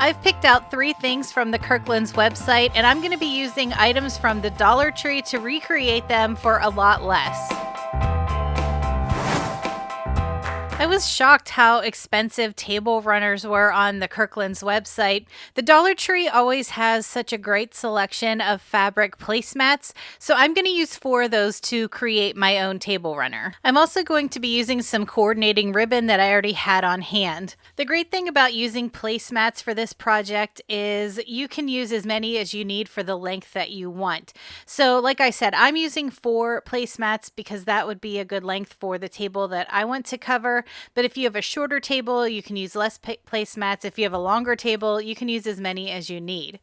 I've picked out 3 things from the Kirkland's website, and I'm going to be using items from the Dollar Tree to recreate them for a lot less. I was shocked how expensive table runners were on the Kirkland's website. The Dollar Tree always has such a great selection of fabric placemats, so I'm going to use 4 of those to create my own table runner. I'm also going to be using some coordinating ribbon that I already had on hand. The great thing about using placemats for this project is you can use as many as you need for the length that you want. So like I said, I'm using 4 placemats because that would be a good length for the table that I want to cover. But if you have a shorter table, you can use less placemats. If you have a longer table, you can use as many as you need.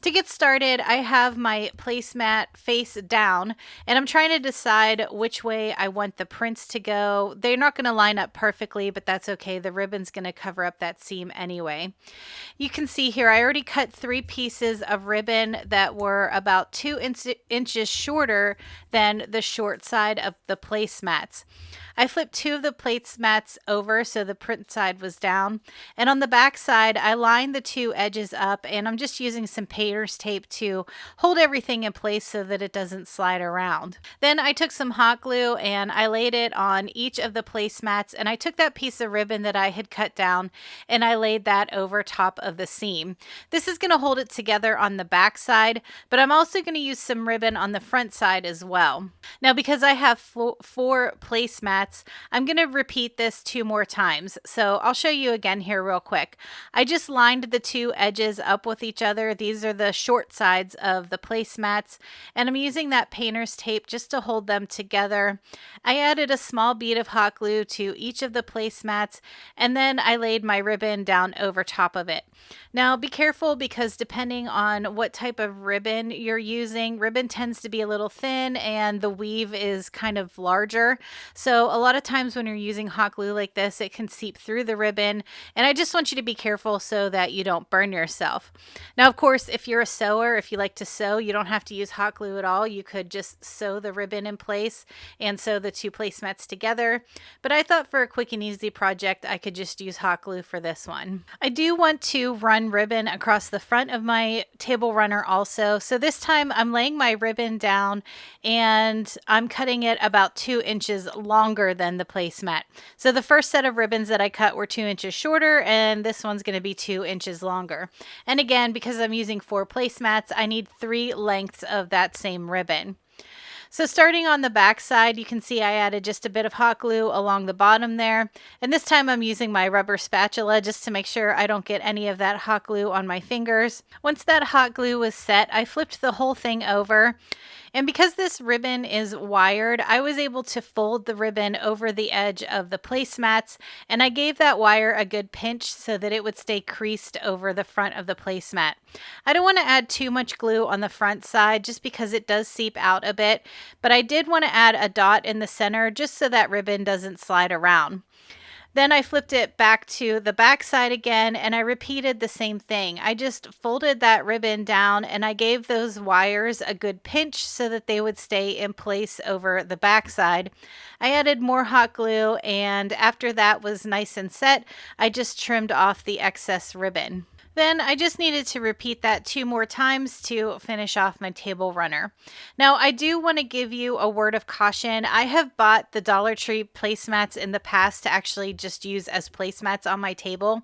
To get started, I have my placemat face down, and I'm trying to decide which way I want the prints to go. They're not going to line up perfectly, but that's okay. The ribbon's going to cover up that seam anyway. You can see here, I already cut 3 pieces of ribbon that were about 2 inches shorter than the short side of the placemats. I flipped 2 of the placemats over so the print side was down, and on the back side I lined the 2 edges up, and I'm just using some painter's tape to hold everything in place so that it doesn't slide around. Then I took some hot glue and I laid it on each of the placemats, and I took that piece of ribbon that I had cut down and I laid that over top of the seam. This is going to hold it together on the back side, but I'm also going to use some ribbon on the front side as well. Now, because I have 4 placemats, I'm going to repeat this 2 more times. So I'll show you again here real quick. I just lined the 2 edges up with each other. These are the short sides of the placemats, and I'm using that painter's tape just to hold them together. I added a small bead of hot glue to each of the placemats, and then I laid my ribbon down over top of it. Now be careful, because depending on what type of ribbon you're using, ribbon tends to be a little thin and the weave is kind of larger. So a lot of times when you're using hot glue like this, it can seep through the ribbon, and I just want you to be careful so that you don't burn yourself. Now, of course, if you're a sewer, if you like to sew, you don't have to use hot glue at all. You could just sew the ribbon in place and sew the 2 placemats together. But I thought for a quick and easy project, I could just use hot glue for this one. I do want to run ribbon across the front of my table runner also. So this time I'm laying my ribbon down and I'm cutting it about 2 inches longer than the placemat. So the first set of ribbons that I cut were 2 inches shorter, and this one's going to be 2 inches longer. And again, because I'm using 4 placemats, I need 3 lengths of that same ribbon. So starting on the back side, you can see I added just a bit of hot glue along the bottom there. And this time I'm using my rubber spatula just to make sure I don't get any of that hot glue on my fingers. Once that hot glue was set, I flipped the whole thing over. And because this ribbon is wired, I was able to fold the ribbon over the edge of the placemats, and I gave that wire a good pinch so that it would stay creased over the front of the placemat. I don't want to add too much glue on the front side just because it does seep out a bit, but I did want to add a dot in the center just so that ribbon doesn't slide around. Then I flipped it back to the back side again, and I repeated the same thing. I just folded that ribbon down and I gave those wires a good pinch so that they would stay in place over the back side. I added more hot glue, and after that was nice and set, I just trimmed off the excess ribbon. Then I just needed to repeat that 2 more times to finish off my table runner. Now, I do want to give you a word of caution. I have bought the Dollar Tree placemats in the past to actually just use as placemats on my table,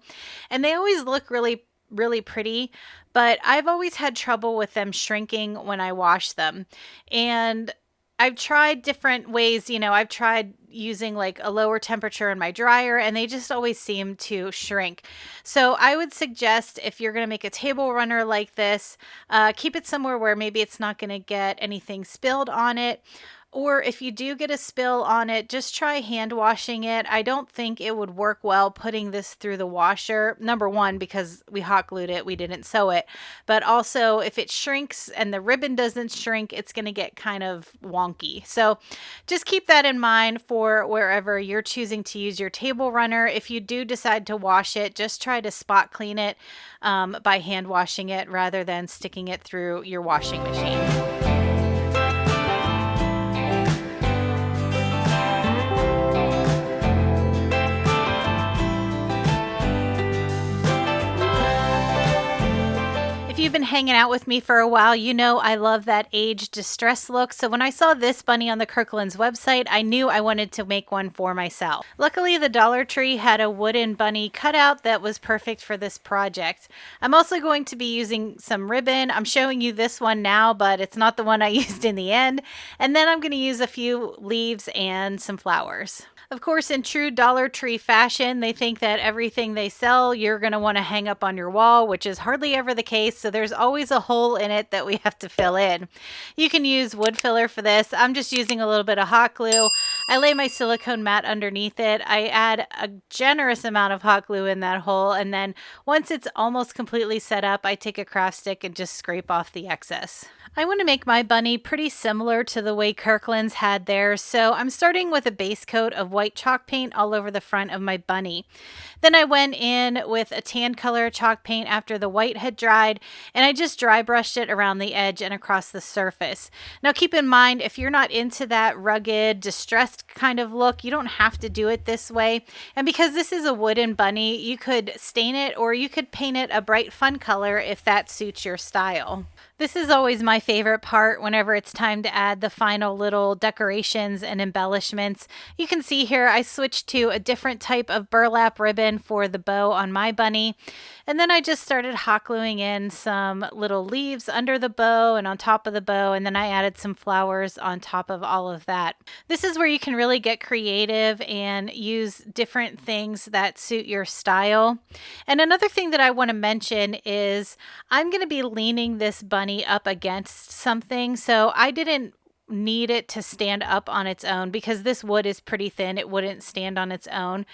and they always look really pretty, but I've always had trouble with them shrinking when I wash them. And I've tried different ways, I've tried using like a lower temperature in my dryer, and they just always seem to shrink. So I would suggest, if you're going to make a table runner like this, keep it somewhere where maybe it's not going to get anything spilled on it. Or if you do get a spill on it, just try hand washing it. I don't think it would work well putting this through the washer. Number one, because we hot glued it, we didn't sew it. But also, if it shrinks and the ribbon doesn't shrink, it's going to get kind of wonky. So just keep that in mind for wherever you're choosing to use your table runner. If you do decide to wash it, just try to spot clean it by hand washing it rather than sticking it through your washing machine. hanging out with me for a while, you know I love that age distress look. So when I saw this bunny on the Kirkland's website, I knew I wanted to make one for myself. Luckily, the Dollar Tree had a wooden bunny cutout that was perfect for this project. I'm also going to be using some ribbon. I'm showing you this one now, but it's not the one I used in the end. And then I'm going to use a few leaves and some flowers. Of course, in true Dollar Tree fashion, they think that everything they sell you're going to want to hang up on your wall, which is hardly ever the case, so there's always a hole in it that we have to fill in. You can use wood filler for this. I'm just using a little bit of hot glue. I lay my silicone mat underneath it. I add a generous amount of hot glue in that hole, and then once it's almost completely set up, I take a craft stick and just scrape off the excess. I want to make my bunny pretty similar to the way Kirkland's had theirs, so I'm starting with a base coat of white chalk paint all over the front of my bunny. Then I went in with a tan color chalk paint after the white had dried, and I just dry brushed it around the edge and across the surface. Now keep in mind, if you're not into that rugged, distressed kind of look, you don't have to do it this way. And because this is a wooden bunny, you could stain it or you could paint it a bright fun color if that suits your style. This is always my favorite part whenever it's time to add the final little decorations and embellishments. You can see here I switched to a different type of burlap ribbon for the bow on my bunny. And then I just started hot gluing in some little leaves under the bow and on top of the bow, and then I added some flowers on top of all of that. This is where you can really get creative and use different things that suit your style. And another thing that I want to mention is I'm going to be leaning this bunny up against something, so I didn't need it to stand up on its own because this wood is pretty thin. It wouldn't stand on its own.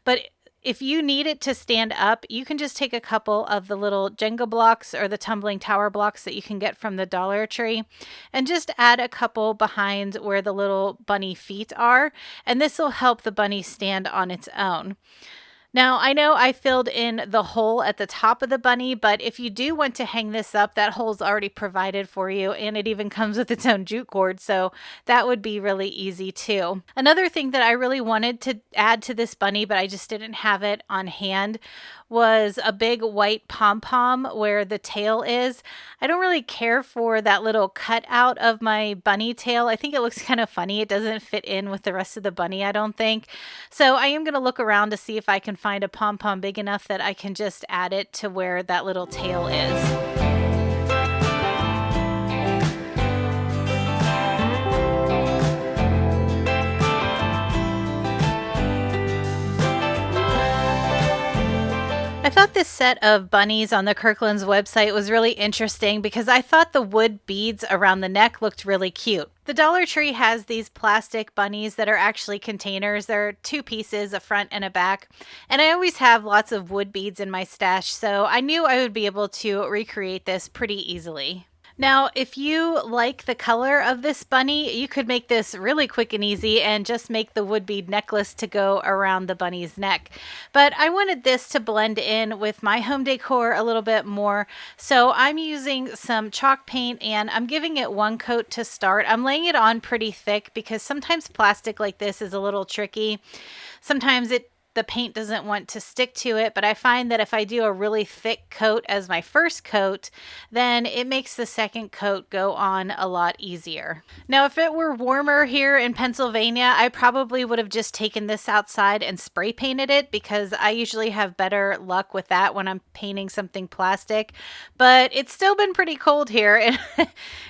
But if you need it to stand up, you can just take a couple of the little Jenga blocks or the tumbling tower blocks that you can get from the Dollar Tree and just add a couple behind where the little bunny feet are, and this will help the bunny stand on its own. Now, I know I filled in the hole at the top of the bunny, but if you do want to hang this up, that hole's already provided for you, and it even comes with its own jute cord, so that would be really easy too. Another thing that I really wanted to add to this bunny, but I just didn't have it on hand, was a big white pom-pom where the tail is. I don't really care for that little cutout of my bunny tail. I think it looks kind of funny. It doesn't fit in with the rest of the bunny, I don't think. So I am going to look around to see if I can find a pom-pom big enough that I can just add it to where that little tail is. I thought this set of bunnies on the Kirkland's website was really interesting because I thought the wood beads around the neck looked really cute. The Dollar Tree has these plastic bunnies that are actually containers. They're two pieces, a front and a back. And I always have lots of wood beads in my stash, so I knew I would be able to recreate this pretty easily. Now, if you like the color of this bunny, you could make this really quick and easy and just make the wood bead necklace to go around the bunny's neck. But I wanted this to blend in with my home decor a little bit more, so I'm using some chalk paint and I'm giving it one coat to start. I'm laying it on pretty thick because sometimes plastic like this is a little tricky. Sometimes the paint doesn't want to stick to it, but I find that if I do a really thick coat as my first coat, then it makes the second coat go on a lot easier. Now, if it were warmer here in Pennsylvania, I probably would have just taken this outside and spray painted it because I usually have better luck with that when I'm painting something plastic, but it's still been pretty cold here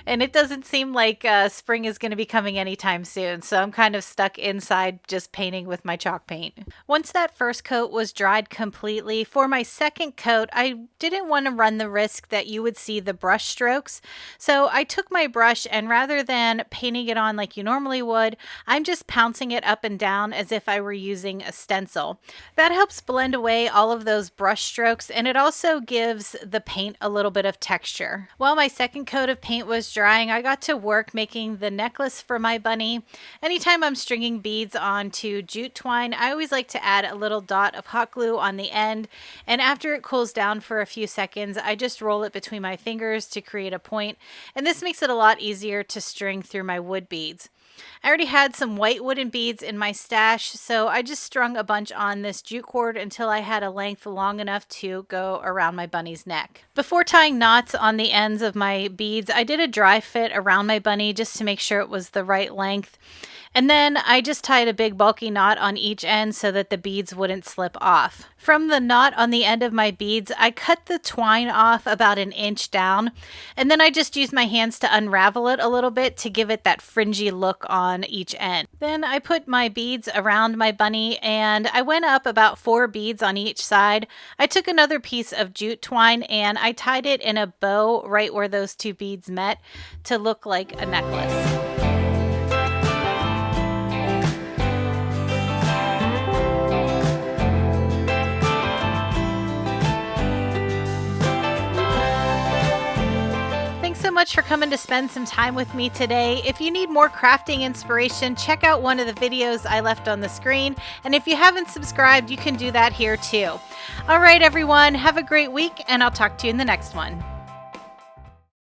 and it doesn't seem like spring is going to be coming anytime soon, so I'm kind of stuck inside just painting with my chalk paint. Once that first coat was dried completely, for my second coat, I didn't want to run the risk that you would see the brush strokes. So I took my brush and rather than painting it on like you normally would, I'm just pouncing it up and down as if I were using a stencil. That helps blend away all of those brush strokes, and it also gives the paint a little bit of texture. While my second coat of paint was drying, I got to work making the necklace for my bunny. Anytime I'm stringing beads onto jute twine, I always like to add a little dot of hot glue on the end, and after it cools down for a few seconds, I just roll it between my fingers to create a point, and this makes it a lot easier to string through my wood beads. I already had some white wooden beads in my stash, so I just strung a bunch on this jute cord until I had a length long enough to go around my bunny's neck. Before tying knots on the ends of my beads, I did a dry fit around my bunny just to make sure it was the right length. And then I just tied a big bulky knot on each end so that the beads wouldn't slip off. From the knot on the end of my beads, I cut the twine off about an inch down, and then I just used my hands to unravel it a little bit to give it that fringy look on each end. Then I put my beads around my bunny and I went up about 4 beads on each side. I took another piece of jute twine and I tied it in a bow right where those 2 beads met to look like a necklace. So much for coming to spend some time with me today. If you need more crafting inspiration, check out one of the videos I left on the screen. And if you haven't subscribed, you can do that here too. All right, everyone, have a great week, and I'll talk to you in the next one.